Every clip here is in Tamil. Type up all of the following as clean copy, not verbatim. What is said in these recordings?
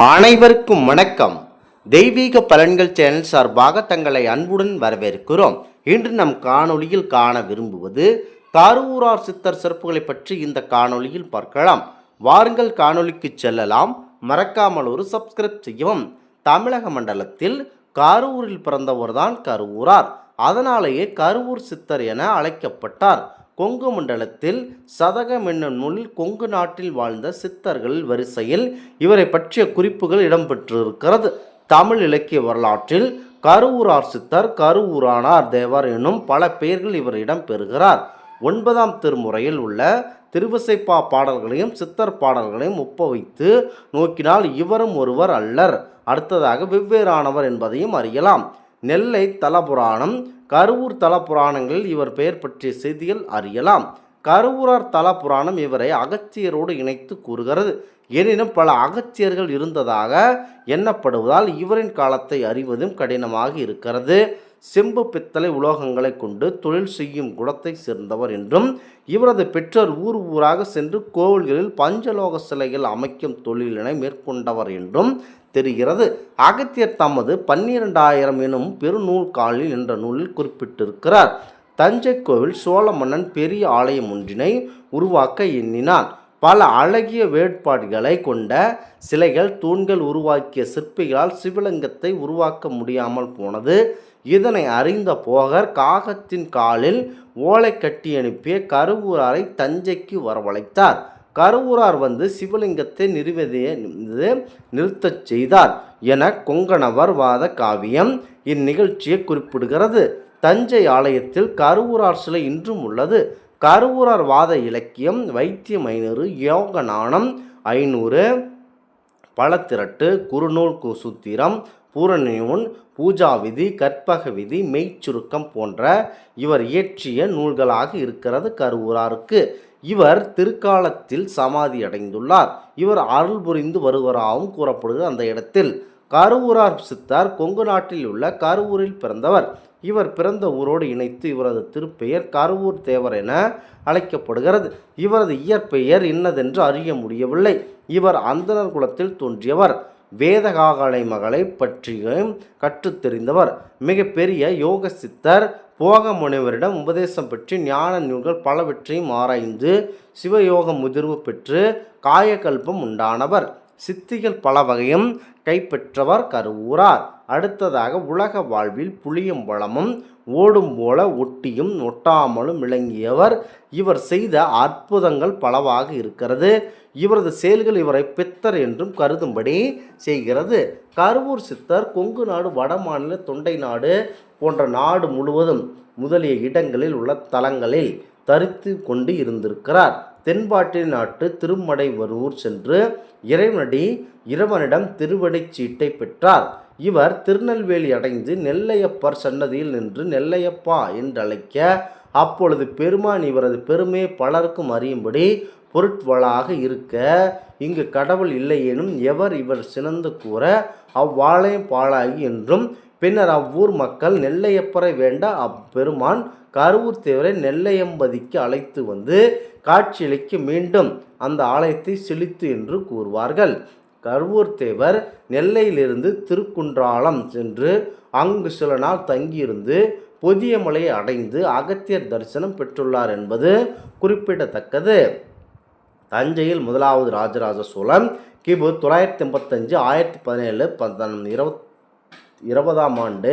அனைவருக்கும் வணக்கம். தெய்வீக பலன்கள் சேனல் சார்பாக தங்களை அன்புடன் வரவேற்கிறோம். இன்று நம் காணொளியில் காண விரும்புவது கருவூரார் சித்தர் சிறப்புகளை பற்றி இந்த காணொளியில் பார்க்கலாம். வாருங்கள் காணொளிக்கு செல்லலாம். மறக்காமல் ஒரு சப்ஸ்கிரைப் செய்யவும். தமிழக மண்டலத்தில் கருவூரில் பிறந்தவர்தான் கருவூரார். அதனாலேயே கருவூர் சித்தர் என அழைக்கப்பட்டார். கொங்கு மண்டலத்தில் சதகம் என்னும் நூலில் கொங்கு நாட்டில் வாழ்ந்த சித்தர்கள் வரிசையில் இவரை பற்றிய குறிப்புகள் இடம்பெற்றிருக்கிறது. தமிழ் இலக்கிய வரலாற்றில் கருவூரார் சித்தர், கருவூரானார் தேவர் என்னும் பல பெயர்கள் இவர் இடம்பெறுகிறார். 9ஆம் திருமுறையில் உள்ள திருவிசைப்பா பாடல்களையும் சித்தர் பாடல்களையும் ஒப்பவைத்து நோக்கினால் இவரும் ஒருவர் அல்லர். அடுத்ததாக வெவ்வேறானவர் என்பதையும் அறியலாம். நெல்லை தலபுராணம், கருவூர் தல புராணங்களில் இவர் பெயர் பற்றிய செய்திகள் அறியலாம். கருவூரார் தல புராணம் இவரை அகத்தியரோடு இணைத்து கூறுகிறது. எனினும் பல அகத்தியர்கள் இருந்ததாக எண்ணப்படுவதால் இவரின் காலத்தை அறிவதும் கடினமாக இருக்கிறது. செம்பு பித்தளை உலோகங்களை கொண்டு தொழில் செய்யும் குலத்தை சேர்ந்தவர் என்றும் இவரது பெற்றோர் ஊர் ஊராக சென்று கோவில்களில் பஞ்சலோக சிலைகள் அமைக்கும் தொழிலினை மேற்கொண்டவர் என்றும் தெரிகிறது. அகத்தியர் தமது 12,000 எனும் பெருநூல் காலில் என்ற நூலில் குறிப்பிட்டிருக்கிறார். தஞ்சை கோவில் சோழ மன்னன் பெரிய ஆலயம் ஒன்றினை உருவாக்க எண்ணினான். பல அழகிய வேட்பாடுகளை கொண்ட சிலைகள், தூண்கள் உருவாக்கிய சிற்பிகளால் சிவலிங்கத்தை உருவாக்க முடியாமல் போனது. இதனை அறிந்த போகர் காகத்தின் காலில் ஓலை கட்டி அனுப்பிய கருவூராரை தஞ்சைக்கு வரவழைத்தார். கருவூரார் வந்து சிவலிங்கத்தை நிறுத்தச் செய்தார் என கொங்கணவர் வாத காவியம் இந்நிகழ்ச்சியை குறிப்பிடுகிறது. தஞ்சை ஆலயத்தில் கருவூரார் சிலை இன்றும் உள்ளது. கருவூரார் வாத இலக்கியம் வைத்தியமைனரு, யோகநானம் 500, பலத்திரட்டு, குறுநூல் சூத்திரம், பூரணநூல், பூஜா விதி, கற்பக விதி, மெய்ச்சுருக்கம் போன்ற இவர் இயற்றிய நூல்களாக இருக்கிறது. கருவூராருக்கு இவர் திருக்காலத்தில் சமாதி அடைந்துள்ளார். இவர் அருள் புரிந்து வருவராகவும் கூறப்படுகிறது. அந்த இடத்தில் கருவூரார் சித்தர் கொங்கு நாட்டில் உள்ள கருவூரில் பிறந்தவர். இவர் பிறந்த ஊரோடு இணைத்து இவரது திருப்பெயர் கருவூர் தேவர் என அழைக்கப்படுகிறது. இவரது இயற்பெயர் இன்னதென்று அறிய முடியவில்லை. இவர் அந்தணர் குலத்தில் தோன்றியவர். வேதகாகலை மகளை பற்றியும் கற்றுத் தெரிந்தவர். மிக பெரிய யோக சித்தர். போக முனிவரிடம் உபதேசம் பெற்று ஞான நூல்கள் பலவற்றையும் ஆராய்ந்து சிவயோக முதிர்வு பெற்று காயகல்பம் உண்டானவர். சித்திகள் பல வகையும் கைப்பற்றவர் கருவூரார். அடுத்ததாக உலக வாழ்வில் புளியும் வளமும் ஓடும் போல ஒட்டியும் ஒட்டாமலும் விளங்கியவர். இவர் செய்த அற்புதங்கள் பலவாக இருக்கிறது. இவரது செயல்கள் இவரை பித்தர் என்றும் கருதும்படி செய்கிறது. கருவூர் சித்தர் கொங்கு நாடு, வட மாநில, தொண்டை நாடு போன்ற நாடு முழுவதும் முதலிய இடங்களில் உள்ள தலங்களில் தரித்து கொண்டு இருந்திருக்கிறார். தென்பாட்டி நாட்டு திருமடைவரூர் சென்று இறைவனிடம் திருவடி சீட்டை பெற்றார். இவர் திருநெல்வேலி அடைந்து நெல்லையப்பர் சன்னதியில் நின்று நெல்லையப்பா என்றழைக்க அப்பொழுது பெருமான் இவரது பெருமையை பலருக்கும் அறியும்படி பொருட்வளாக இருக்க, இங்கு கடவுள் இல்லையெனும் எவர் இவர் சினந்து கூற அவ்வாலயம் பாழாகி என்றும், பின்னர் அவ்வூர் மக்கள் நெல்லையப்பரை வேண்ட அப்பெருமான் கருவூர் தேவரை நெல்லையம்பதிக்கு அழைத்து வந்து காட்சியளிக்க மீண்டும் அந்த ஆலயத்தை செழித்து என்று கூறுவார்கள். கருவூர் தேவர் நெல்லையிலிருந்து திருக்குன்றாலம் சென்று அங்கு சில நாள் தங்கியிருந்து பொதியமலையை அடைந்து அகத்தியர் தரிசனம் பெற்றுள்ளார் என்பது குறிப்பிடத்தக்கது. தஞ்சையில் முதலாவது ராஜராஜ சோழன் கிபு 985, 1017, 20ஆம் ஆண்டு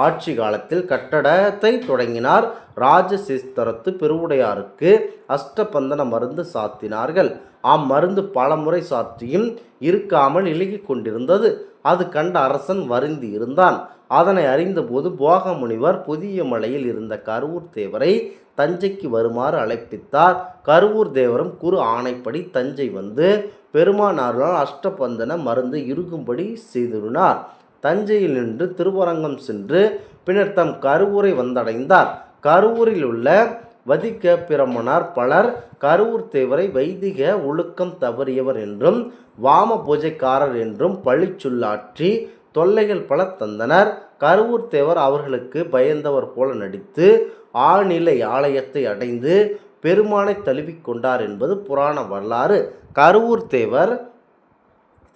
ஆட்சி காலத்தில் கட்டடத்தை தொடங்கினார். ராஜசேஸ்தரத்து பெருவுடையாருக்கு அஷ்டபந்தன மருந்து சாத்தினார்கள். அம்மருந்து பல முறை சாத்தியும் இருக்காமல் இலகி கொண்டிருந்தது. அது கண்ட அரசன் வருந்தி இருந்தான். அதனை அறிந்தபோது போக முனிவர் புதிய மலையில் இருந்த கருவூர் தேவரை தஞ்சைக்கு வருமாறு அழைப்பித்தார். கருவூர் தேவரும் குரு ஆணைப்படி தஞ்சை வந்து பெருமானாரால் அஷ்டபந்தன மருந்து இருக்கும்படி செய்திருந்தார். தஞ்சையில் நின்று திருவரங்கம் சென்று பின்னர் தம் கருவூரை வந்தடைந்தார். கருவூரில் உள்ள வதிக்க பிரமணர் பலர் கருவூர் தேவரை வைதிக ஒழுக்கம் தவறியவர் என்றும் வாம பூஜைக்காரர் என்றும் பழிச்சொல்லாற்றி தொல்லைகள் பல தந்தனர். கருவூர் தேவர் அவர்களுக்கு பயந்தவர் போல நடித்து ஆழ்நிலை ஆலயத்தை அடைந்து பெருமானை தழுவிக்கொண்டார் என்பது புராண வரலாறு. கருவூர் தேவர்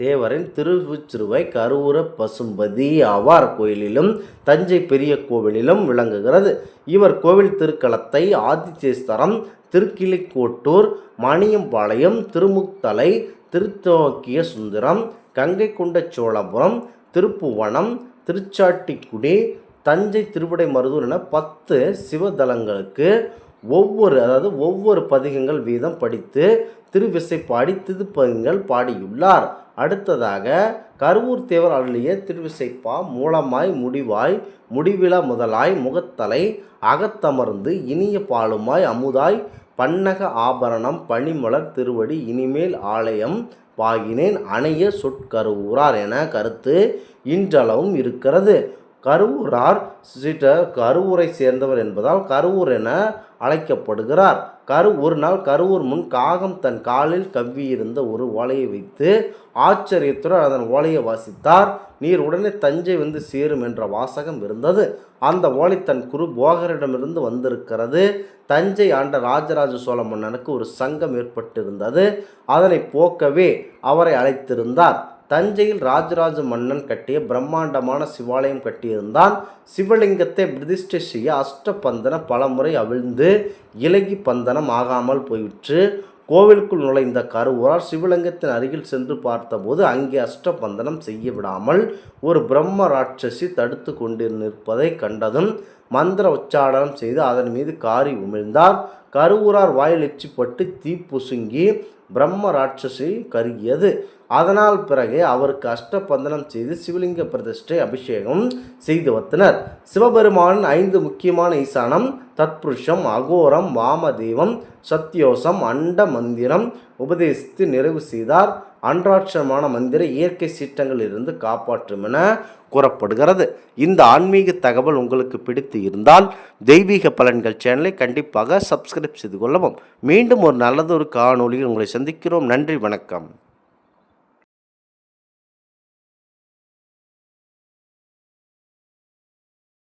தேவரின் திருவுச்சிறுவை கருவூர பசும்பதி ஆவார். கோயிலிலும் தஞ்சை பெரிய கோவிலிலும் விளங்குகிறது. இவர் கோவில் திருக்களத்தை ஆதிசேஸ்வரம், திருக்கிளிக்கோட்டூர், மணியம்பாளையம், திருமுத்தலை, திருத்தோக்கிய சுந்தரம், கங்கை கொண்ட சோழபுரம், திருப்புவனம், திருச்சாட்டிக்குடி, தஞ்சை திருவிடைமருதூர் என 10 சிவதலங்களுக்கு ஒவ்வொரு பதிகங்கள் வீதம் படித்து திருவிசைப்பாடி திருப்பதிகங்கள் பாடியுள்ளார். அடுத்ததாக கருவூர் தேவர் அருளிய திருவிசைப்பா மூலமாய் முடிவாய் முடிவிலா முதலாய் முகத்தலை அகத்தமர்ந்து இனிய பாலுமாய் அமுதாய் பன்னக ஆபரணம் பனிமலர் திருவடி இனிமேல் ஆலயம் பாகினேன் அணைய சொற்கருவூரார் என கருத்து இன்றளவும் இருக்கிறது. கருவூரார் கருவூரை சேர்ந்தவர் என்பதால் கருவூர் என அழைக்கப்படுகிறார். ஒரு நாள் கருவூர் முன் காகம் தன் காலில் கவ்வியிருந்த ஒரு ஓலையை வைத்து ஆச்சரியத்துடன் அதன் ஓலையை வாசித்தார். நீர் உடனே தஞ்சை வந்து சேரும் என்ற வாசகம் இருந்தது. அந்த ஓலை தன் குரு போகரிடமிருந்து வந்திருக்கிறது. தஞ்சை ஆண்ட ராஜராஜ சோழ மன்னனுக்கு ஒரு சங்கம் ஏற்பட்டிருந்தது. அதனை போக்கவே அவரை அழைத்திருந்தார். தஞ்சையில் ராஜராஜ மன்னன் கட்டிய பிரம்மாண்டமான சிவாலயம் கட்டியிருந்தான். சிவலிங்கத்தை பிரதிஷ்டை செய்ய அஷ்டபந்தன பலமுறை அவிழ்ந்து இலகி பந்தனம் ஆகாமல் போயிற்று. கோவிலுக்குள் நுழைந்த கருவூரார் சிவலிங்கத்தின் அருகில் சென்று பார்த்தபோது அங்கே அஷ்டபந்தனம் செய்ய விடாமல் ஒரு பிரம்ம ராட்சசி தடுத்து கொண்டு நிற்பதை கண்டதும் மந்திர உச்சாடனம் செய்து அதன் மீது காரி உமிழ்ந்தார். கருவூரார் வாயில் எச்சிப்பட்டு தீ புசுங்கி பிரம்ம ராட்சசி கருகியது. அதனால் பிறகு அவருக்கு அஷ்டபந்தனம் செய்து சிவலிங்க பிரதிஷ்டை அபிஷேகம் செய்து வந்தனர். சிவபெருமானின் 5 முக்கியமான ஈசானம் தத்புருஷம், அகோரம், வாமதேவம், சத்யோசம், அண்ட மந்திரம் உபதேசித்து நிறைவு செய்தார். அன்றாட்சமான மந்திர இயற்கை சீற்றங்களில் இருந்து காப்பாற்றும் என கூறப்படுகிறது. இந்த ஆன்மீக தகவல் உங்களுக்கு பிடித்து இருந்தால் தெய்வீக பலன்கள் சேனலை கண்டிப்பாக சப்ஸ்கிரைப் செய்து கொள்ளவும். மீண்டும் ஒரு நல்லதொரு காணொளியில் உங்களை சந்திக்கிறோம். நன்றி, வணக்கம்.